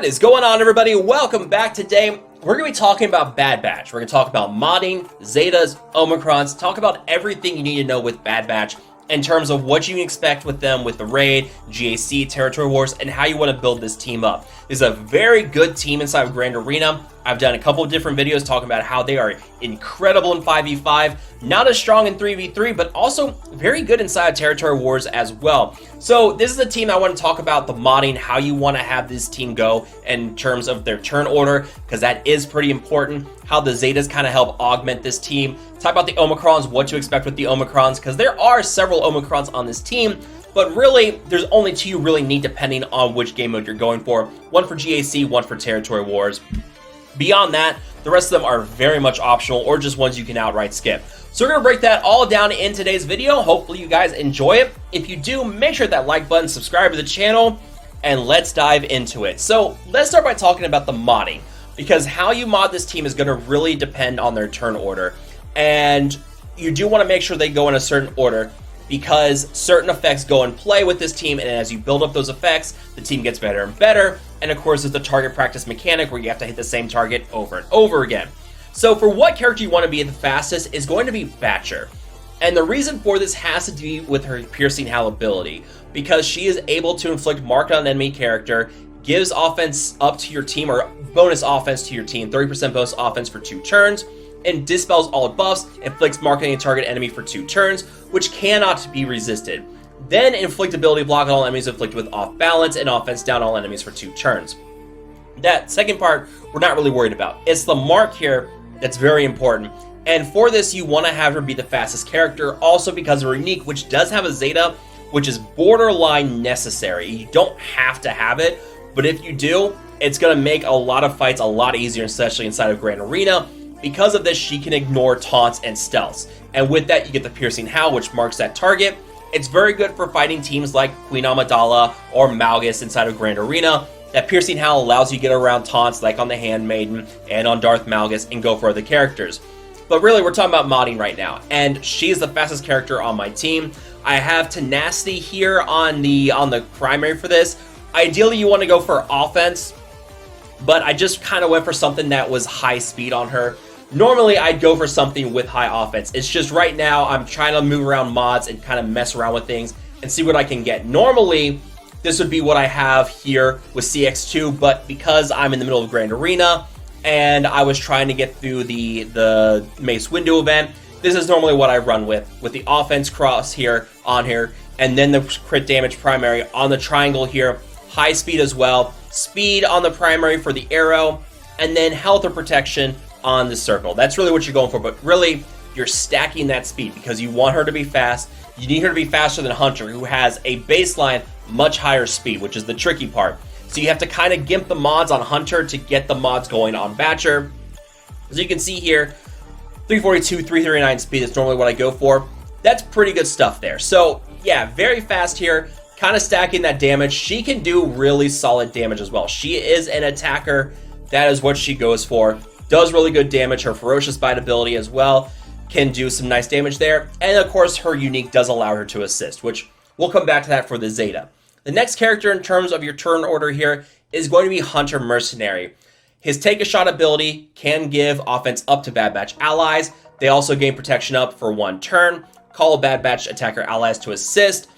is going on, everybody? Welcome back. Today we're going to be talking about Bad Batch. We're going to talk about modding, Zetas, Omicrons, talk about everything you need to know with Bad Batch in terms of what you can expect with them with the raid, GAC, Territory Wars, and how you want to build this team up. This is a very good team inside of Grand Arena. I've done a couple of different videos talking about how they are incredible in 5v5, not as strong in 3v3, but also very good inside of Territory Wars as well. So this is a team I want to talk about the modding, how you want to have this team go in terms of their turn order, because that is pretty important, how the Zetas kind of help augment this team. Talk about the Omicrons, what to expect with the Omicrons, because there are several Omicrons on this team, but really, there's only two you really need depending on which game mode you're going for. One for GAC, one for Territory Wars. Beyond that, the rest of them are very much optional or just ones you can outright skip. So we're going to break that all down in today's video. Hopefully you guys enjoy it. If you do, make sure that like button, subscribe to the channel, and let's dive into it. So let's start by talking about the modding, because how you mod this team is going to really depend on their turn order. And you do want to make sure they go in a certain order, because certain effects go in play with this team, and as you build up those effects, the team gets better and better. And of course, there's the target practice mechanic where you have to hit the same target over and over again. So for what character you want to be the fastest is going to be Batcher. And the reason for this has to do with her piercing Howl ability, because she is able to inflict mark on an enemy character, gives offense up to your team, or bonus offense to your team, 30% bonus offense for 2 turns, and dispels all buffs, inflicts mark on a target enemy for 2 turns, which cannot be resisted. Then inflict ability block on all enemies inflicted with off balance, and offense down all enemies for 2 turns. That second part we're not really worried about. It's the mark here that's very important. And for this, you want to have her be the fastest character, also because of her unique, which does have a Zeta, which is borderline necessary. You don't have to have it, but if you do, it's going to make a lot of fights a lot easier, especially inside of Grand Arena. Because of this, she can ignore taunts and stealths. And with that, you get the piercing Howl, which marks that target. It's very good for fighting teams like Queen Amidala or Malgus inside of Grand Arena. That piercing Howl allows you to get around taunts like on the Handmaiden and on Darth Malgus and go for other characters. But really, we're talking about modding right now, and she is the fastest character on my team. I have Tenacity here on the primary for this. Ideally, you want to go for offense, but I just kind of went for something that was high speed on her. Normally, I'd go for something with high offense. It's just right now, I'm trying to move around mods and kind of mess around with things and see what I can get. Normally, this would be what I have here with CX2, but because I'm in the middle of Grand Arena and I was trying to get through the Mace Window event, this is normally what I run with the offense cross here on here, and then the crit damage primary on the triangle here, high speed as well, speed on the primary for the arrow, and then health or protection on the circle. That's really what you're going for, but really, you're stacking that speed because you want her to be fast. You need her to be faster than Hunter, who has a baseline much higher speed, which is the tricky part. So you have to kind of gimp the mods on Hunter to get the mods going on Batcher. As you can see here, 342, 339 speed is normally what I go for. That's pretty good stuff there. So yeah, very fast here, kind of stacking that damage. She can do really solid damage as well. She is an attacker. That is what she goes for. Does really good damage. Her Ferocious Bite ability as well can do some nice damage there. And of course, her unique does allow her to assist, which we'll come back to that for the Zeta. The next character in terms of your turn order here is going to be Hunter Mercenary. His Take a Shot ability can give offense up to Bad Batch allies. They also gain protection up for 1 turn. Call Bad Batch attacker allies to assist.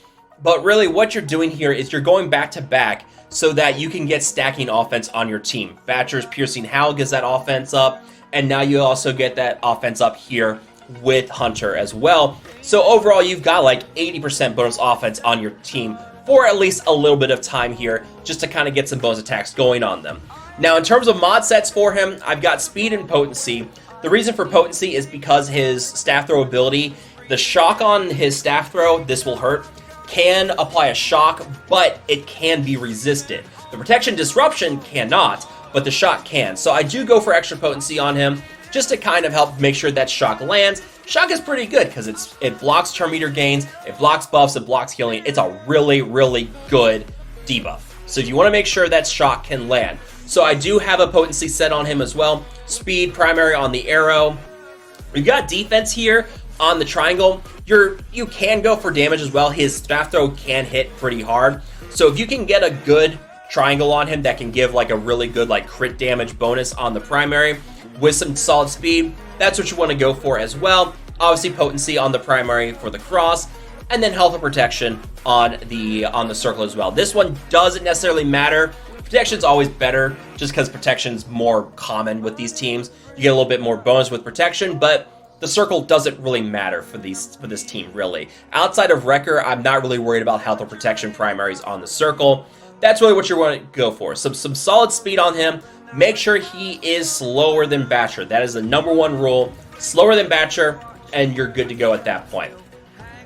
But really what you're doing here is you're going back to back so that you can get stacking offense on your team. Batcher's piercing Howl gives that offense up, and now you also get that offense up here with Hunter as well. So overall, you've got like 80% bonus offense on your team for at least a little bit of time here, just to kind of get some bonus attacks going on them. Now, in terms of mod sets for him, I've got speed and potency. The reason for potency is because his staff throw ability, the shock on his staff throw, this will hurt, can apply a shock, but it can be resisted. The protection disruption cannot, but the shock can. So I do go for extra potency on him, just to kind of help make sure that shock lands. Shock is pretty good because it blocks turn meter gains, it blocks buffs, it blocks healing. It's a really, really good debuff. So you want to make sure that shock can land. So I do have a potency set on him as well. Speed primary on the arrow. We've got defense here on the triangle. You can go for damage as well. His staff throw can hit pretty hard. So if you can get a good triangle on him that can give like a really good like crit damage bonus on the primary with some solid speed. That's what you want to go for as well. Obviously potency on the primary for the cross, and then health and protection on the circle as well. This one doesn't necessarily matter. Protection's always better just because protection's more common with these teams. You get a little bit more bonus with protection, but the circle doesn't really matter for this team, really. Outside of Wrecker, I'm not really worried about health or protection primaries on the circle. That's really what you want to go for. Some solid speed on him. Make sure he is slower than Batcher. That is the #1 rule. Slower than Batcher, and you're good to go at that point.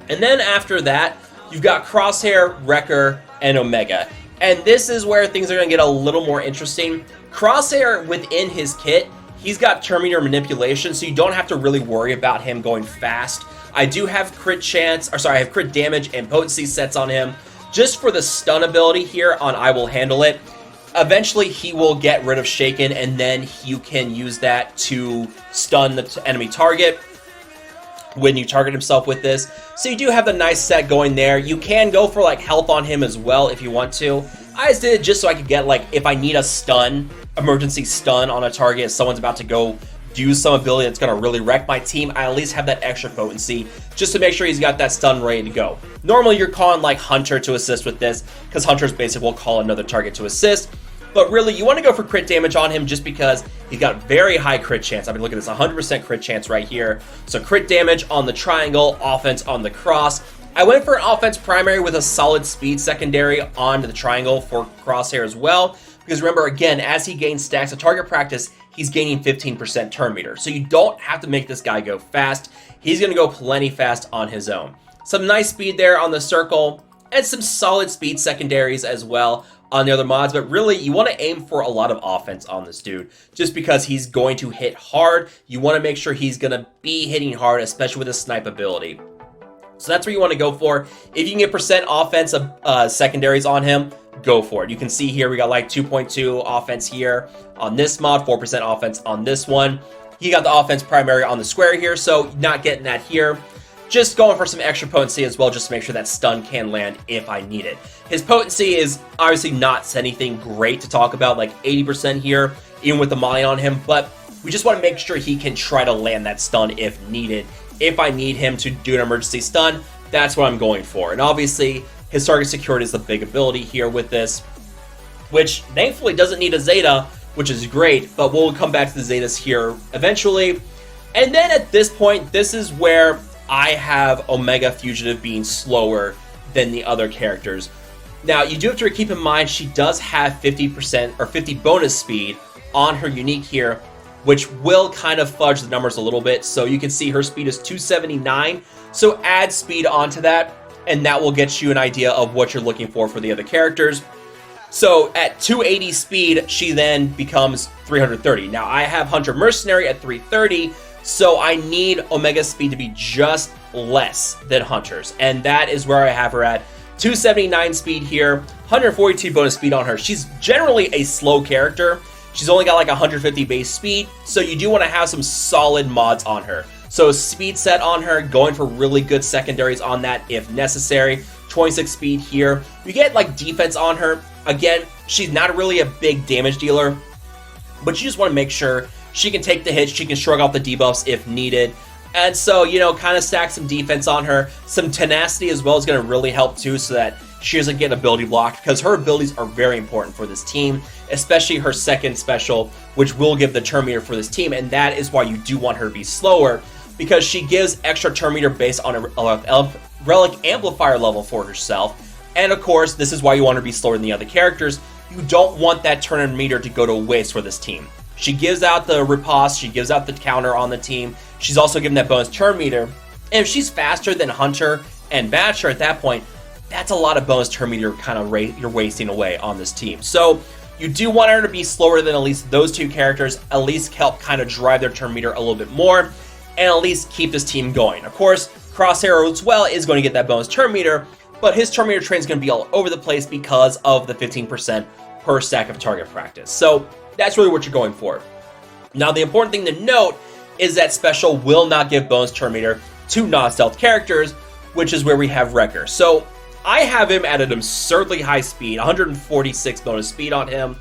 And then after that, you've got Crosshair, Wrecker, and Omega. And this is where things are going to get a little more interesting. Crosshair, within his kit, he's got Terminator manipulation, so you don't have to really worry about him going fast. I do have I have crit damage and potency sets on him, just for the stun ability here on I Will Handle It. Eventually, he will get rid of Shaken, and then you can use that to stun the enemy target when you target himself with this. So you do have the nice set going there. You can go for like health on him as well if you want to. I just did it just so I could get like, if I need a stun, emergency stun on a target, if someone's about to go do some ability that's going to really wreck my team, I at least have that extra potency just to make sure he's got that stun ready to go. Normally you're calling like Hunter to assist with this, because Hunter's basically will call another target to assist. But really, you want to go for crit damage on him just because he's got very high crit chance. I mean, look at this, 100% crit chance right here. So crit damage on the triangle, offense on the cross. I went for an offense primary with a solid speed secondary on the triangle for Crosshair as well. Because remember, again, as he gains stacks of target practice, he's gaining 15% turn meter. So you don't have to make this guy go fast. He's going to go plenty fast on his own. Some nice speed there on the circle, and some solid speed secondaries as well on the other mods, but really you want to aim for a lot of offense on this dude just because he's going to hit hard. You want to make sure he's going to be hitting hard, especially with his snipe ability. So that's what you want to go for. If you can get percent offense of secondaries on him, go for it. You can see here we got like 2.2 offense here on this mod, 4% offense on this one. He got the offense primary on the square here, so not getting that here. Just going for some extra potency as well, just to make sure that stun can land if I need it. His potency is obviously not anything great to talk about, like 80% here, even with the molly on him, but we just want to make sure he can try to land that stun if needed. If I need him to do an emergency stun, that's what I'm going for. And obviously, his target security is the big ability here with this, which thankfully doesn't need a Zeta, which is great, but we'll come back to the Zetas here eventually. And then at this point, this is where I have Omega Fugitive being slower than the other characters. Now, you do have to keep in mind she does have 50% or 50 bonus speed on her unique here, which will kind of fudge the numbers a little bit. So you can see her speed is 279. So add speed onto that, and that will get you an idea of what you're looking for the other characters. So at 280 speed, she then becomes 330. Now, I have Hunter Mercenary at 330, so I need Omega speed to be just less than Hunter's. And that is where I have her at. 279 speed here, 142 bonus speed on her. She's generally a slow character. She's only got like 150 base speed, so you do want to have some solid mods on her. So speed set on her, going for really good secondaries on that if necessary. 26 speed here. You get like defense on her. Again, she's not really a big damage dealer, but you just want to make sure she can take the hits, she can shrug off the debuffs if needed. And so, you know, kind of stack some defense on her. Some tenacity as well is going to really help too, so that she doesn't get ability blocked, because her abilities are very important for this team, especially her second special, which will give the turn meter for this team, and that is why you do want her to be slower, because she gives extra turn meter based on a relic amplifier level for herself. And of course, this is why you want her to be slower than the other characters. You don't want that turn meter to go to waste for this team. She gives out the riposte, she gives out the counter on the team. She's also given that bonus turn meter. And if she's faster than Hunter and Batcher at that point, that's a lot of bonus turn meter you're wasting away on this team. So you do want her to be slower than at least those two characters, at least help kind of drive their turn meter a little bit more, and at least keep this team going. Of course, Crosshair as well is going to get that bonus turn meter, but his turn meter train is going to be all over the place because of the 15% per stack of target practice. So that's really what you're going for. Now, the important thing to note is that special will not give bonus turn meter to non-stealth characters, which is where we have Wrecker. So I have him at an absurdly high speed, 146 bonus speed on him.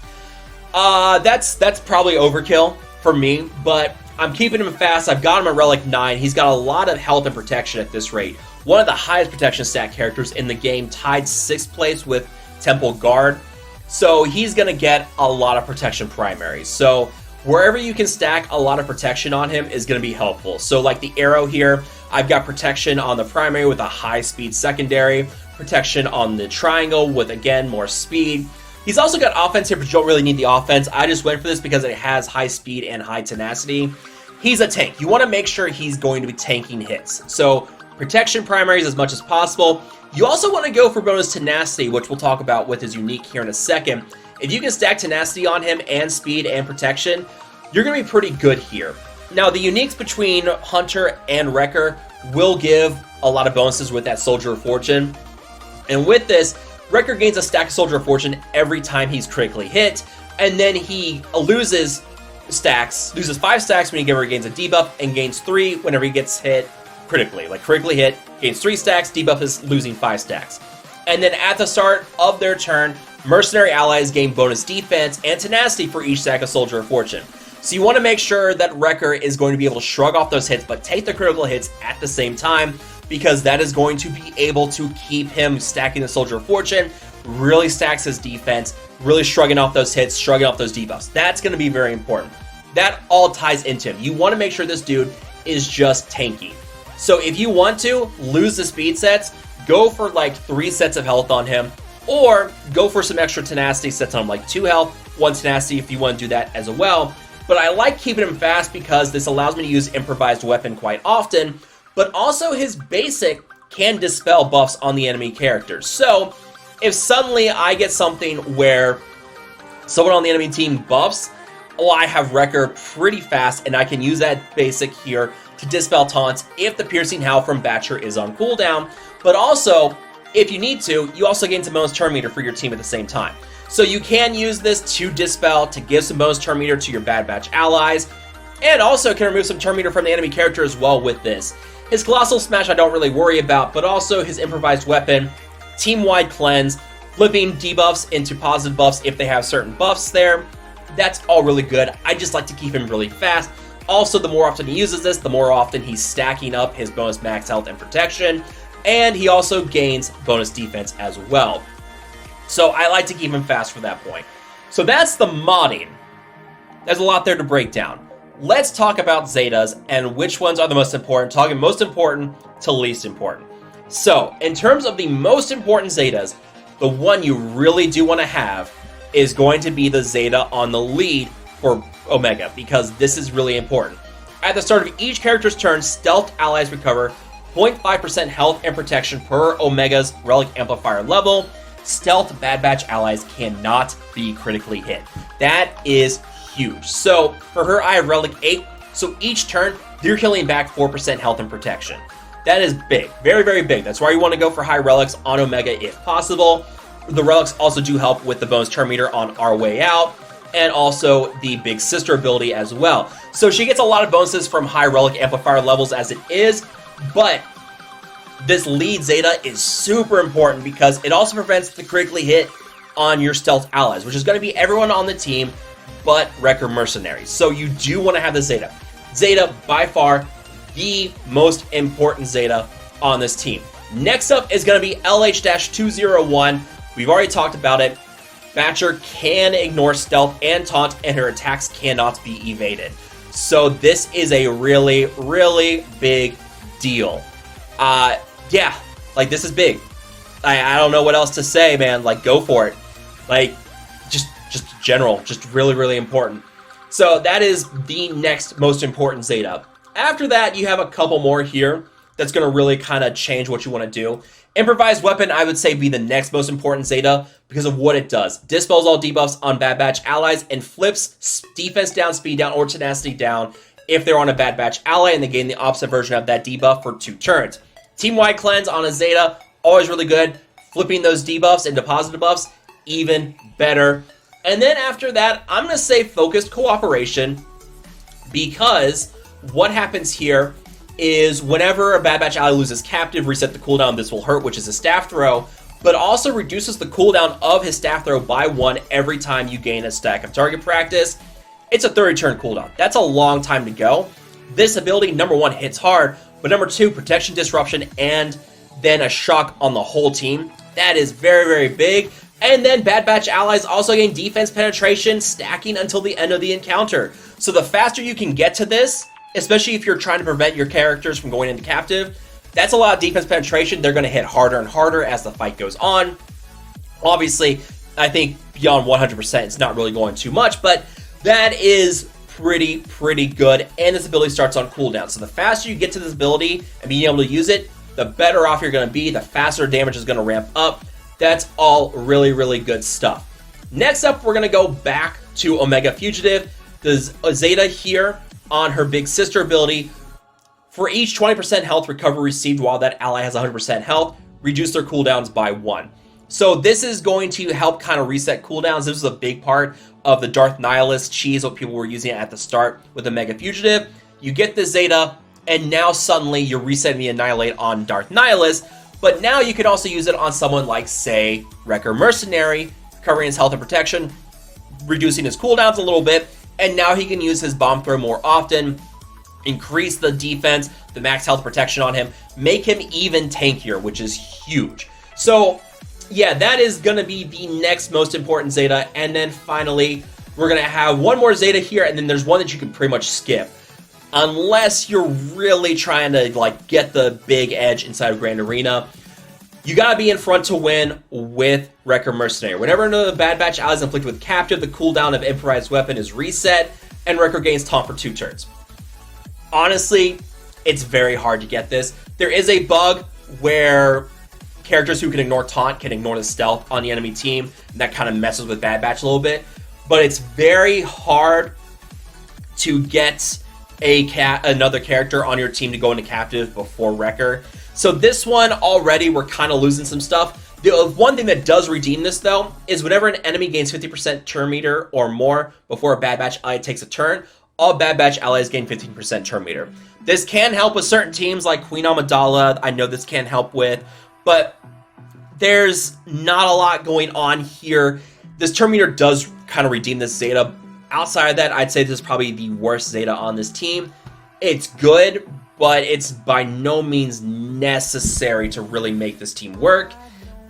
That's probably overkill for me, but I'm keeping him fast. I've got him at Relic 9. He's got a lot of health and protection at this rate. One of the highest protection stat characters in the game, tied 6th place with Temple Guard. So he's going to get a lot of protection primaries. So wherever you can stack a lot of protection on him is going to be helpful. So like the arrow here, I've got protection on the primary with a high speed secondary, protection on the triangle with, again, more speed. He's also got offense here, but you don't really need the offense. I just went for this because it has high speed and high tenacity. He's a tank. You want to make sure he's going to be tanking hits. So protection primaries as much as possible. You also want to go for bonus tenacity, which we'll talk about with his unique here in a second. If you can stack tenacity on him and speed and protection, you're going to be pretty good here. Now, the uniques between Hunter and Wrecker will give a lot of bonuses with that Soldier of Fortune. And with this, Wrecker gains a stack of Soldier of Fortune every time he's critically hit, and then he loses 5 stacks when he gains a debuff, and gains 3 whenever he gets hit critically. Like critically hit, gains 3 stacks, debuff is losing 5 stacks. And then at the start of their turn, mercenary allies gain bonus defense and tenacity for each stack of Soldier of Fortune. So you want to make sure that Wrecker is going to be able to shrug off those hits, but take the critical hits at the same time, because that is going to be able to keep him stacking the Soldier of Fortune, really stacks his defense, really shrugging off those hits, shrugging off those debuffs. That's going to be very important. That all ties into him. You want to make sure this dude is just tanky. So if you want to lose the speed sets, go for like 3 sets of health on him, or go for some extra tenacity sets on him, like 2 health, 1 tenacity if you want to do that as well. But I like keeping him fast because this allows me to use improvised weapon quite often, but also his basic can dispel buffs on the enemy characters. So if suddenly I get something where someone on the enemy team buffs, I have Wrecker pretty fast, and I can use that basic here to dispel taunts if the Piercing Howl from Batcher is on cooldown. But also, if you need to, you also gain some bonus turn meter for your team at the same time. So you can use this to dispel, to give some bonus turn meter to your Bad Batch allies, and also can remove some turn meter from the enemy character as well with this. His Colossal Smash I don't really worry about, but also his improvised weapon, team-wide cleanse, flipping debuffs into positive buffs if they have certain buffs there. That's all really good. I just like to keep him really fast. Also, the more often he uses this, the more often he's stacking up his bonus max health and protection, and he also gains bonus defense as well. So I like to keep him fast for that point. So that's the modding. There's a lot there to break down. Let's talk about Zetas and which ones are the most important, talking most important to least important. So, in terms of the most important Zetas, the one you really do want to have is going to be the Zeta on the lead for Omega, because this is really important. At the start of each character's turn, stealth allies recover 0.5% health and protection per Omega's Relic Amplifier level. Stealth Bad Batch allies cannot be critically hit. That is huge. So for her, I have Relic 8. So each turn, they're healing back 4% health and protection. That is big. Very, very big. That's why you want to go for high relics on Omega if possible. The relics also do help with the bonus turn meter on Our Way Out, and also the Big Sister ability as well. So she gets a lot of bonuses from high relic amplifier levels as it is, but this lead Zeta is super important because it also prevents the critically hit on your stealth allies, which is going to be everyone on the team but Wrecker mercenaries. So you do want to have the Zeta. Zeta, by far, the most important Zeta on this team. Next up is going to be LH-201. We've already talked about it. Batcher can ignore stealth and taunt, and her attacks cannot be evaded. So this is a really, really big deal. Yeah, like this is big. I don't know what else to say, man. Like, go for it. Like, just general, just really, really important. So that is the next most important Zeta. After that, you have a couple more here that's going to really kind of change what you want to do. Improvised Weapon, I would say, be the next most important Zeta because of what it does. Dispels all debuffs on Bad Batch allies and flips defense down, speed down, or tenacity down if they're on a Bad Batch ally and they gain the opposite version of that debuff for 2 turns. Team-wide cleanse on a Zeta, always really good. Flipping those debuffs into positive buffs, even better. And then after that, I'm going to say focused cooperation, because what happens here is whenever a Bad Batch ally loses captive, reset the cooldown, this will hurt, which is a staff throw. but also reduces the cooldown of his staff throw by 1 every time you gain a stack of target practice. It's a 30-turn cooldown. That's a long time to go. This ability, number 1, hits hard, but number 2, protection disruption, and then a shock on the whole team. That is very, very big. And then Bad Batch allies also gain defense penetration, stacking until the end of the encounter. So the faster you can get to this, especially if you're trying to prevent your characters from going into captive, that's a lot of defense penetration. They're going to hit harder and harder as the fight goes on. Obviously, I think beyond 100%, it's not really going too much, but that is pretty good. And this ability starts on cooldown. So the faster you get to this ability and being able to use it, the better off you're going to be. The faster damage is going to ramp up. That's all really good stuff. Next up, we're going to go back to Omega Fugitive. There's a Zeta here on her big sister ability. For each 20% health recovery received while that ally has 100% health, reduce their cooldowns by 1. So this is going to help kind of reset cooldowns. This is a big part of the Darth Nihilist cheese, what people were using at the start with Omega Fugitive. You get the Zeta, and now suddenly you're resetting the Annihilate on Darth Nihilist, but now you can also use it on someone like, say, Wrecker Mercenary, covering his health and protection, reducing his cooldowns a little bit, and now he can use his bomb throw more often, increase the defense, the max health protection on him, make him even tankier, which is huge. So yeah, that is going to be the next most important Zeta. And then finally, we're going to have one more Zeta here, and then there's one that you can pretty much skip. Unless you're really trying to like get the big edge inside of Grand Arena, you got to be in front to win with Wrecker Mercenary. Whenever another Bad Batch ally is inflicted with captive, the cooldown of improvised weapon is reset, and Wrecker gains taunt for 2 turns. Honestly, it's very hard to get this. There is a bug where characters who can ignore taunt can ignore the stealth on the enemy team, and that kind of messes with Bad Batch a little bit. But it's very hard to get another character on your team to go into captive before Wrecker. So this one already we're kind of losing some stuff. The one thing that does redeem this though is whenever an enemy gains 50% turn meter or more before a Bad Batch ally takes a turn, all Bad Batch allies gain 15% turn meter. This can help with certain teams like Queen Amidala. I know this can help with, but there's not a lot going on here. This turn meter does kind of redeem this Zeta. Outside of that, I'd say this is probably the worst Zeta on this team. It's good, but it's by no means necessary to really make this team work.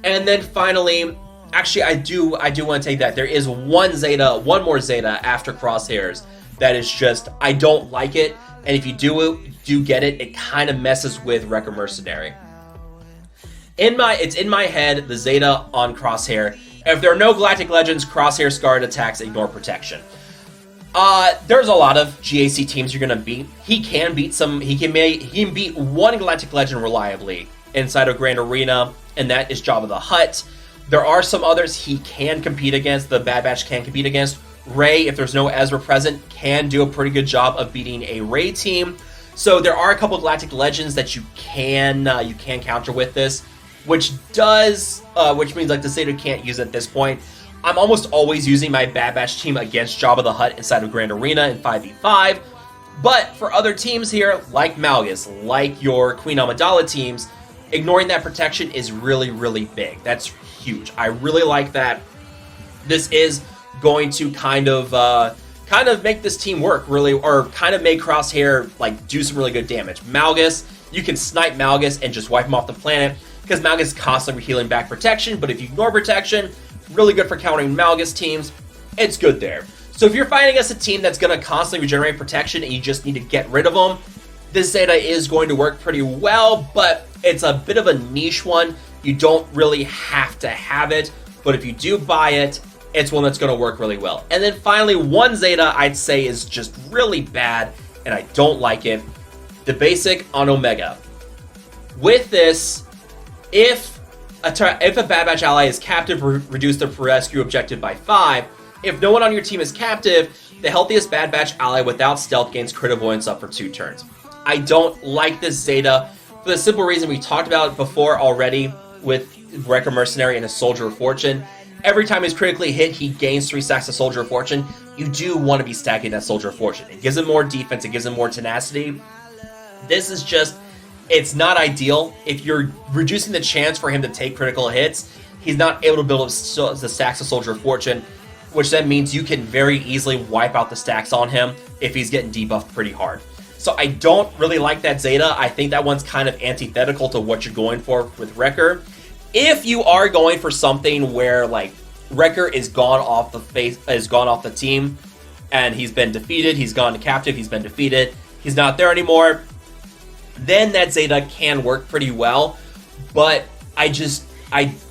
And then finally, actually, I do want to take that. There is one more Zeta after Crosshairs that is just, I don't like it. And if you do get it, it kind of messes with Wrecker Mercenary. It's in my head, the Zeta on Crosshair. If there are no Galactic Legends, Crosshair Scarred attacks ignore protection. There's a lot of GAC teams you're gonna beat. He can beat one Galactic Legend reliably inside of Grand Arena, and that is Jabba the Hutt. There are some others he can compete against. The Bad Batch can compete against. Rey, if there's no Ezra present, can do a pretty good job of beating a Rey team. So there are a couple of Galactic Legends that you can counter with this, which means like the Zeta can't use it at this point. I'm almost always using my Bad Batch team against Jabba the Hutt inside of Grand Arena in 5v5. But for other teams here, like Malgus, like your Queen Amidala teams, ignoring that protection is really big. That's huge. I really like that. This is going to kind of make this team work really, or kind of make Crosshair like do some really good damage. Malgus, you can snipe Malgus and just wipe him off the planet because Malgus is constantly healing back protection. But if you ignore protection, really good for countering Malgus teams. It's good there. So if you're fighting against a team that's going to constantly regenerate protection and you just need to get rid of them, this Zeta is going to work pretty well, but it's a bit of a niche one. You don't really have to have it, but if you do buy it, it's one that's going to work really well. And then finally, one Zeta I'd say is just really bad, and I don't like it. The basic on Omega. With this, if a Bad Batch ally is captive, reduce their rescue objective by 5. If no one on your team is captive, the healthiest Bad Batch ally without stealth gains crit avoidance up for 2 turns. I don't like this Zeta for the simple reason we talked about it before already with Wrecker Mercenary and a Soldier of Fortune. Every time he's critically hit, he gains 3 stacks of Soldier of Fortune. You do want to be stacking that Soldier of Fortune. It gives him more defense, it gives him more tenacity. This is just, it's not ideal. If you're reducing the chance for him to take critical hits, he's not able to build up the stacks of Soldier of Fortune, which then means you can very easily wipe out the stacks on him if he's getting debuffed pretty hard. So I don't really like that Zeta. I think that one's kind of antithetical to what you're going for with Wrecker. If you are going for something where like Wrecker is gone off the team, and he's been defeated, he's gone captive, he's been defeated, he's not there anymore, then that Zeta can work pretty well. But I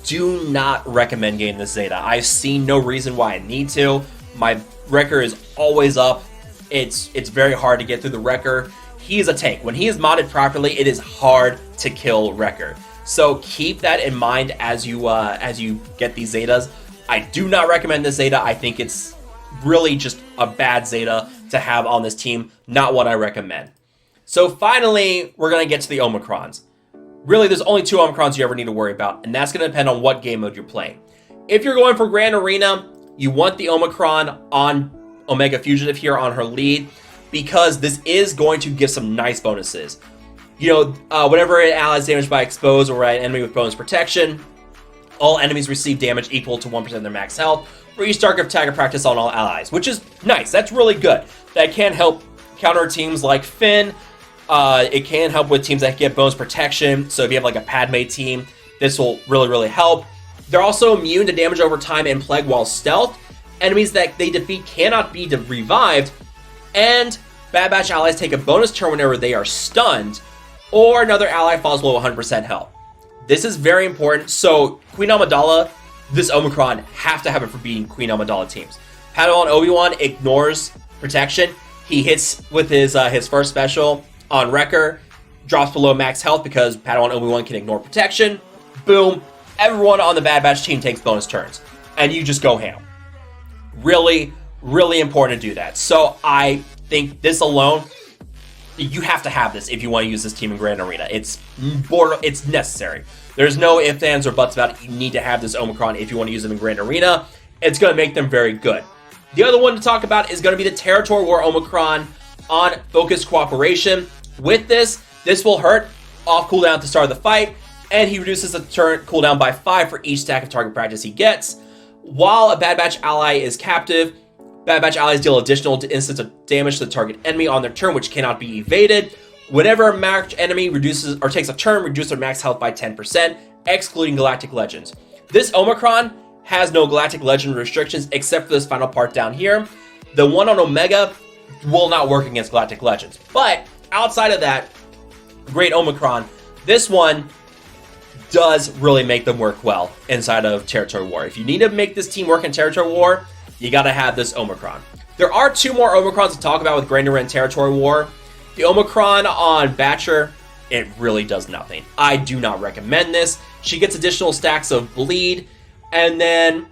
do not recommend getting this Zeta. I've seen no reason why I need to. My Wrecker is always up. It's very hard to get through the Wrecker. He's a tank. When he is modded properly, it is hard to kill Wrecker. So keep that in mind as you get these Zetas. I do not recommend this Zeta. I think it's really just a bad Zeta to have on this team. Not what I recommend. So finally, we're going to get to the Omicrons. Really, there's only 2 Omicrons you ever need to worry about, and that's going to depend on what game mode you're playing. If you're going for Grand Arena, you want the Omicron on Omega Fugitive here on her lead, because this is going to give some nice bonuses. You know, whenever an ally is damaged by Expose or an enemy with bonus protection, all enemies receive damage equal to 1% of their max health for each target of Target Practice on all allies, which is nice. That's really good. That can help counter teams like Finn. It can help with teams that get bonus protection. So if you have like a Padme team, this will really, really help. They're also immune to damage over time and Plague while stealth. Enemies that they defeat cannot be revived. And Bad Batch allies take a bonus turn whenever they are stunned, or another ally falls below 100% health. This is very important. So Queen Amidala, this Omicron, have to have it for beating Queen Amidala teams. Padawan Obi-Wan ignores protection. He hits with his first special on Wrecker, drops below max health because Padawan Obi-Wan can ignore protection. Boom. Everyone on the Bad Batch team takes bonus turns. And you just go ham. Really, really important to do that. So I think this alone, you have to have this if you want to use this team in Grand Arena. It's necessary. There's no ifs, ands, or buts about it. You need to have this Omicron if you want to use them in Grand Arena. It's going to make them very good. The other one to talk about is going to be the Territory War Omicron on Focused Cooperation. With this will hurt off cooldown at the start of the fight, and he reduces the turn cooldown by 5 for each stack of target practice he gets. While a Bad Batch ally is captive, Bad Batch allies deal additional instants of damage to the target enemy on their turn, which cannot be evaded. Whenever a matched enemy reduces or takes a turn, reduce their max health by 10%, excluding Galactic Legends. This Omicron has no Galactic Legend restrictions except for this final part down here. The one on Omega will not work against Galactic Legends. But outside of that, great Omicron, this one does really make them work well inside of Territory War. If you need to make this team work in Territory War, you gotta have this Omicron. There are 2 more Omicrons to talk about with Grand Arena and Territory War. The Omicron on Batcher, it really does nothing. I do not recommend this. She gets additional stacks of bleed, and then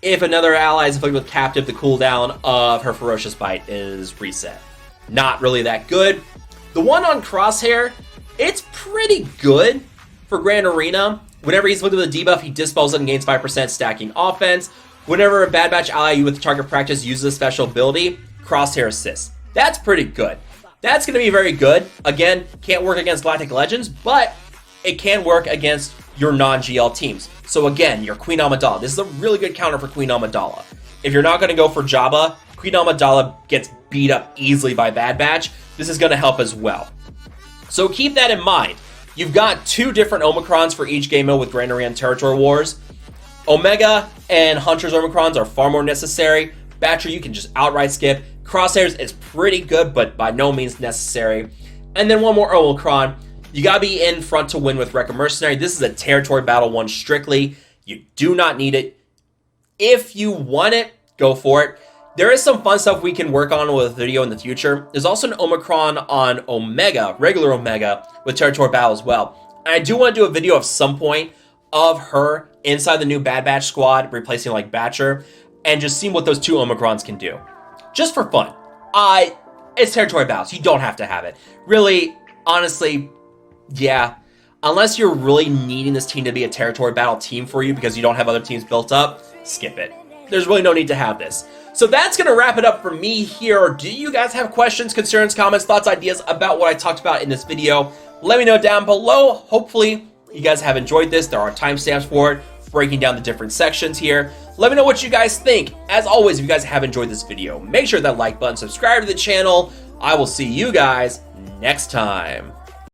if another ally is afflicted with captive, the cooldown of her Ferocious Bite is reset. Not really that good. The one on Crosshair, it's pretty good for Grand Arena. Whenever he's afflicted with a debuff, he dispels it and gains 5% stacking offense. Whenever a Bad Batch ally with target practice uses a special ability, Crosshair assists. That's pretty good. That's going to be very good. Again, can't work against Galactic Legends, but it can work against your non-GL teams. So again, your Queen Amidala. This is a really good counter for Queen Amidala. If you're not going to go for Jabba, Queen Amidala gets beat up easily by Bad Batch. This is going to help as well. So keep that in mind. You've got 2 different Omicrons for each game mode with Grand Arena and Territory Wars. Omega and Hunter's Omicrons are far more necessary. Batcher you can just outright skip. Crosshairs is pretty good, but by no means necessary. And then one more Omicron. You gotta be in front to win with Wrecker Mercenary. This is a Territory Battle 1 strictly. You do not need it. If you want it, go for it. There is some fun stuff we can work on with a video in the future. There's also an Omicron on Omega, regular Omega, with Territory Battle as well. And I do want to do a video at some point of her inside the new Bad Batch squad, replacing like Batcher, and just seeing what those 2 Omicrons can do. Just for fun. It's Territory Battles. You don't have to have it. Really, honestly, yeah. Unless you're really needing this team to be a Territory Battle team for you because you don't have other teams built up, skip it. There's really no need to have this. So that's going to wrap it up for me here. Do you guys have questions, concerns, comments, thoughts, ideas about what I talked about in this video? Let me know down below. Hopefully, you guys have enjoyed this. There are timestamps for it. breaking down the different sections here. Let me know what you guys think. As always, if you guys have enjoyed this video, make sure that like button, subscribe to the channel. I will see you guys next time.